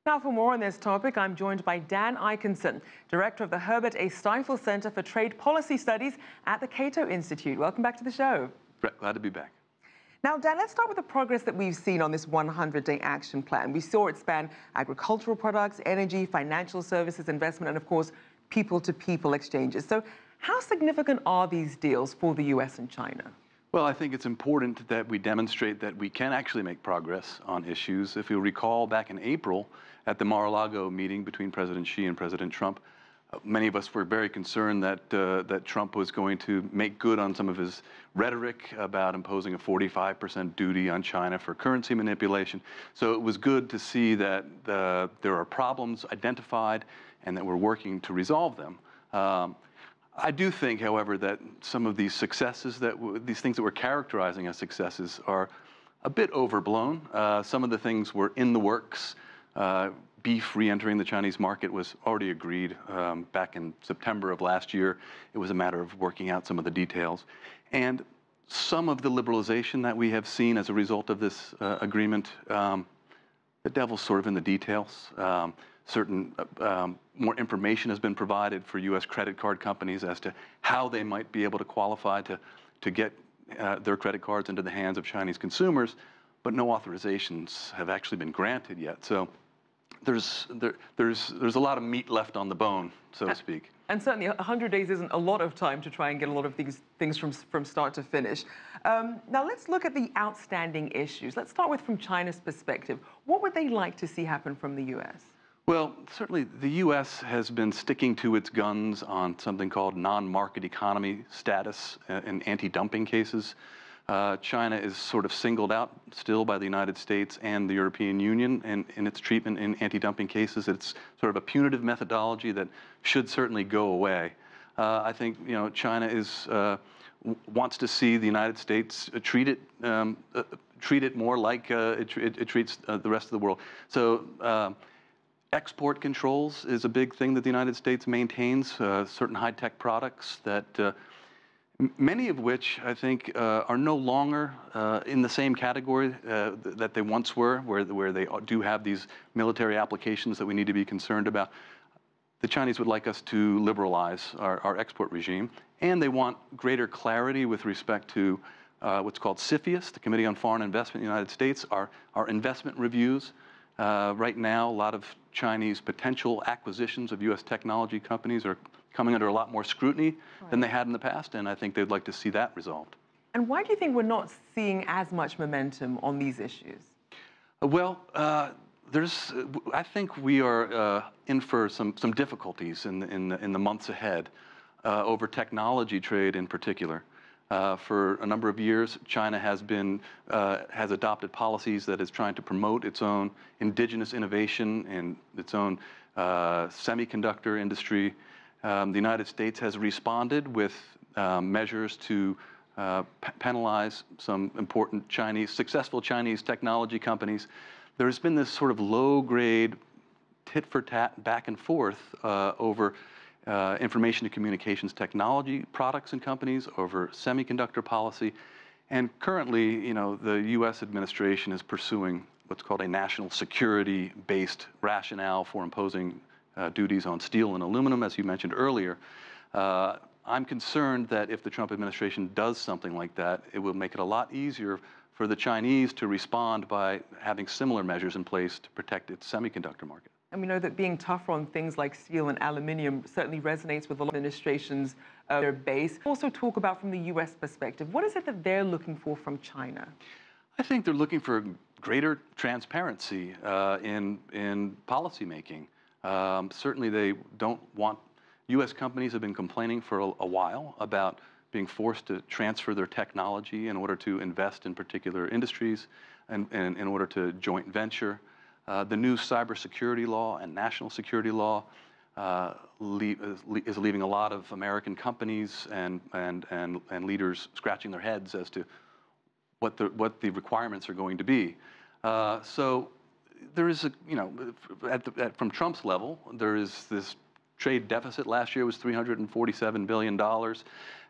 Now, for more on this topic, I'm joined by Dan Ikenson, Director of the Herbert A. Stiefel Center for Trade Policy Studies at the CATO Institute. Welcome back to the show. Glad to be back. Now, Dan, let's start with the progress that we've seen on this 100-day action plan. We saw it span agricultural products, energy, financial services, investment, and, of course, people-to-people exchanges. So how significant are these deals for the U.S. and China? Well, I think it's important that we demonstrate that we can actually make progress on issues. If you'll recall, back in April at the Mar-a-Lago meeting between President Xi and President Trump, many of us were very concerned that Trump was going to make good on some of his rhetoric about imposing a 45% duty on China for currency manipulation. So it was good to see that there are problems identified and that we're working to resolve them. I do think, however, that some of these successes, these things that we're characterizing as successes, are a bit overblown. Some of the things were in the works. Beef re-entering the Chinese market was already agreed back in September of last year. It was a matter of working out some of the details. And some of the liberalization that we have seen as a result of this agreement, the devil's sort of in the details. Certain more information has been provided for U.S. credit card companies as to how they might be able to qualify to get their credit cards into the hands of Chinese consumers, but no authorizations have actually been granted yet. So there's a lot of meat left on the bone, so to speak. And certainly 100 days isn't a lot of time to try and get a lot of these things from start to finish. Now let's look at the outstanding issues. Let's start with from China's perspective. What would they like to see happen from the U.S.? Well, certainly the U.S. has been sticking to its guns on something called non-market economy status in anti-dumping cases. China is sort of singled out still by the United States and the European Union in its treatment in anti-dumping cases. It's sort of a punitive methodology that should certainly go away. I think China wants to see the United States treat it more like it treats the rest of the world. So. Export controls is a big thing that the United States maintains, certain high-tech products that many of which I think are no longer in the same category that they once were, where they do have these military applications that we need to be concerned about. The Chinese would like us to liberalize our export regime, and they want greater clarity with respect to what's called CFIUS, the Committee on Foreign Investment in the United States, our investment reviews. Right now, a lot of Chinese potential acquisitions of U.S. technology companies are coming under a lot more scrutiny than they had in the past, and I think they'd like to see that resolved. And why do you think we're not seeing as much momentum on these issues? Well, I think we are in for some difficulties in the months ahead over technology trade in particular. For a number of years, China has adopted policies that is trying to promote its own indigenous innovation and its own semiconductor industry. The United States has responded with measures to penalize some important successful Chinese technology companies. There's been this sort of low-grade tit-for-tat back and forth over information and communications technology products and companies, over semiconductor policy. And currently, the U.S. administration is pursuing what's called a national security-based rationale for imposing duties on steel and aluminum, as you mentioned earlier. I'm concerned that if the Trump administration does something like that, it will make it a lot easier for the Chinese to respond by having similar measures in place to protect its semiconductor market. And we know that being tougher on things like steel and aluminium certainly resonates with a lot of administrations, their base. Also talk about from the U.S. perspective, what is it that they're looking for from China? I think they're looking for greater transparency in policymaking. Certainly they don't want, U.S. companies have been complaining for a while about being forced to transfer their technology in order to invest in particular industries and in order to joint venture. The new cybersecurity law and national security law is leaving a lot of American companies and leaders scratching their heads as to what the requirements are going to be. So there is from Trump's level, there is this trade deficit. Last year was $347 billion.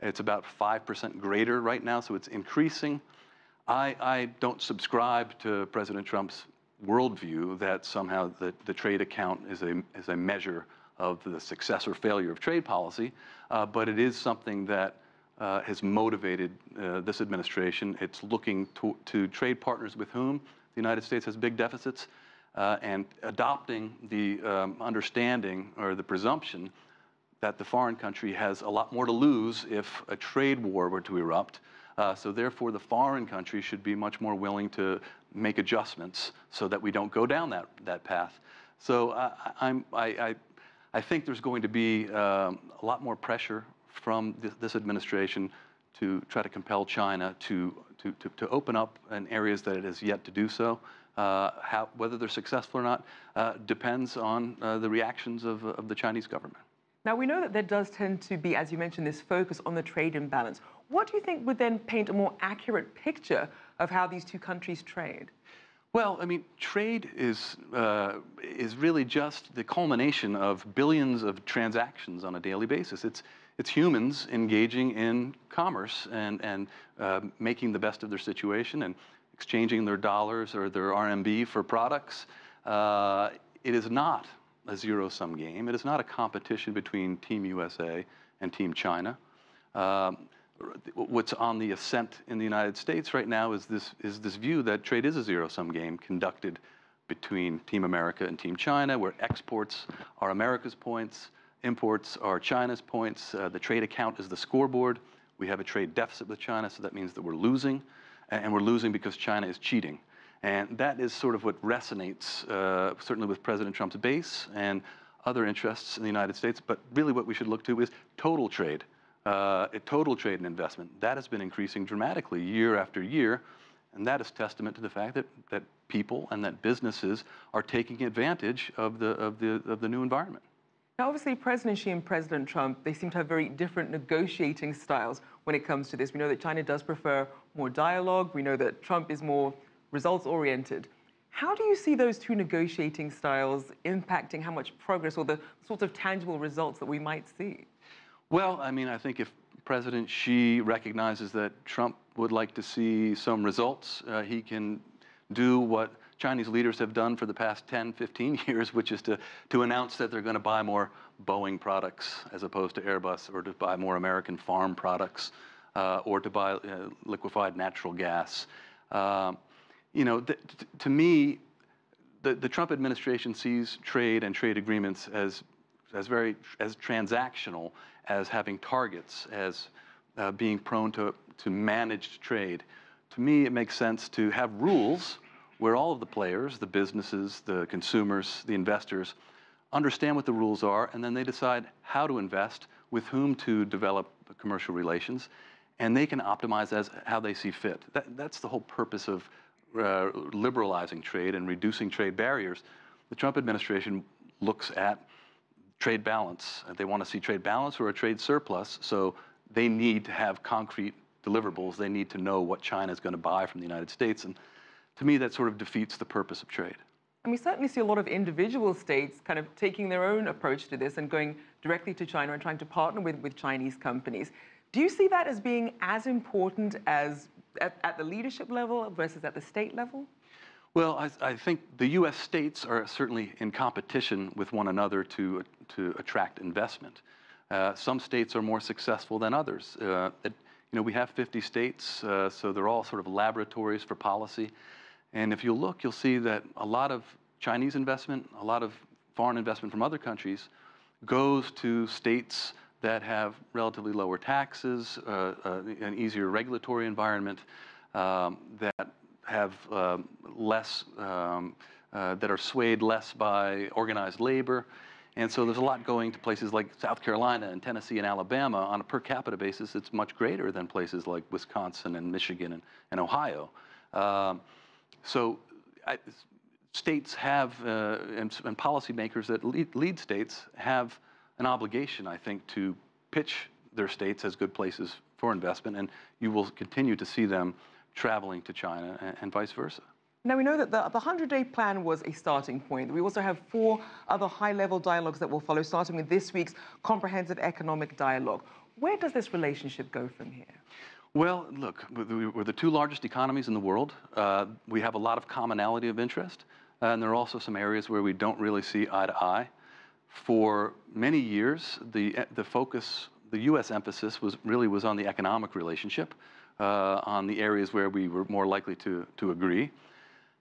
It's about 5% greater right now, so it's increasing. I don't subscribe to President Trump's worldview that somehow the trade account is a measure of the success or failure of trade policy, but it is something that has motivated this administration. It's looking to trade partners with whom the United States has big deficits, and adopting the understanding or the presumption that the foreign country has a lot more to lose if a trade war were to erupt. So therefore, the foreign country should be much more willing to make adjustments so that we don't go down that path. So I think there's going to be a lot more pressure from this administration to try to compel China to open up in areas that it has yet to do so. Whether they're successful or not depends on the reactions of the Chinese government. Now, we know that there does tend to be, as you mentioned, this focus on the trade imbalance. What do you think would then paint a more accurate picture of how these two countries trade? Well, I mean, trade is really just the culmination of billions of transactions on a daily basis. It's humans engaging in commerce and making the best of their situation and exchanging their dollars or their RMB for products. It is not a zero-sum game. It is not a competition between Team USA and Team China. What's on the ascent in the United States right now is this view that trade is a zero-sum game conducted between Team America and Team China, where exports are America's points, imports are China's points. The trade account is the scoreboard. We have a trade deficit with China, so that means that we're losing, and we're losing because China is cheating. And that is sort of what resonates, certainly with President Trump's base and other interests in the United States. But really what we should look to is total trade. Total trade and investment. That has been increasing dramatically year after year, and that is testament to the fact that people and that businesses are taking advantage of the new environment. Now, obviously, President Xi and President Trump, they seem to have very different negotiating styles when it comes to this. We know that China does prefer more dialogue. We know that Trump is more results-oriented. How do you see those two negotiating styles impacting how much progress or the sorts of tangible results that we might see? Well, I mean, I think if President Xi recognizes that Trump would like to see some results, he can do what Chinese leaders have done for the past 10, 15 years, which is to announce that they're going to buy more Boeing products as opposed to Airbus, or to buy more American farm products, or to buy liquefied natural gas. You know, to me, the Trump administration sees trade and trade agreements as transactional, as having targets, as being prone to managed trade. To me, it makes sense to have rules where all of the players, the businesses, the consumers, the investors, understand what the rules are, and then they decide how to invest, with whom to develop commercial relations, and they can optimize as how they see fit. That's the whole purpose of liberalizing trade and reducing trade barriers. The Trump administration looks at trade balance. They want to see trade balance or a trade surplus, so they need to have concrete deliverables. They need to know what China is going to buy from the United States, and to me, that sort of defeats the purpose of trade. And we certainly see a lot of individual states kind of taking their own approach to this and going directly to China and trying to partner with Chinese companies. Do you see that as being as important as at the leadership level versus at the state level? Well, I think the U.S. states are certainly in competition with one another to attract investment. Some states are more successful than others. You know, we have 50 states, so they're all sort of laboratories for policy. And if you look, you'll see that a lot of Chinese investment, a lot of foreign investment from other countries goes to states that have relatively lower taxes, an easier regulatory environment, that have less, that are swayed less by organized labor. And so there's a lot going to places like South Carolina and Tennessee and Alabama. On a per capita basis, it's much greater than places like Wisconsin and Michigan and Ohio. So states have, and policymakers that lead states have an obligation, I think, to pitch their states as good places for investment, and you will continue to see them traveling to China and vice versa. Now, we know that the 100-day plan was a starting point. We also have 4 other high-level dialogues that will follow, starting with this week's comprehensive economic dialogue. Where does this relationship go from here? Well, look, we're the 2 largest economies in the world. We have a lot of commonality of interest. and there are also some areas where we don't really see eye to eye. For many years, the focus, the U.S. emphasis was on the economic relationship, on the areas where we were more likely to agree.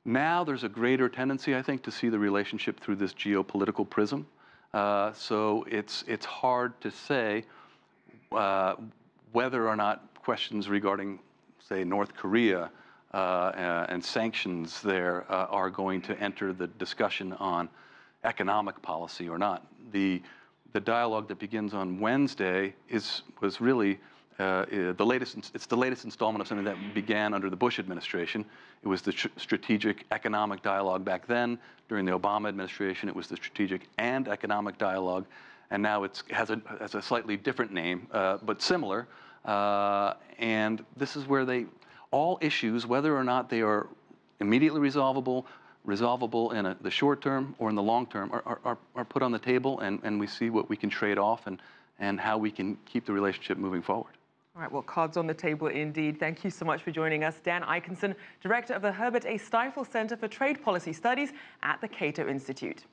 Now there's a greater tendency, I think, to see the relationship through this geopolitical prism. So it's hard to say whether or not questions regarding, say, North Korea and sanctions there are going to enter the discussion on economic policy or not. The dialogue that begins on Wednesday was really the latest installment of something that began under the Bush administration. It was the strategic economic dialogue back then. During the Obama administration, it was the strategic and economic dialogue, and now it has a slightly different name, but similar. And this is where all issues, whether or not they are immediately resolvable in the short term or in the long term, are put on the table, and we see what we can trade off and how we can keep the relationship moving forward. All right, well, cards on the table indeed. Thank you so much for joining us. Dan Ikenson, Director of the Herbert A. Stiefel Center for Trade Policy Studies at the CATO Institute.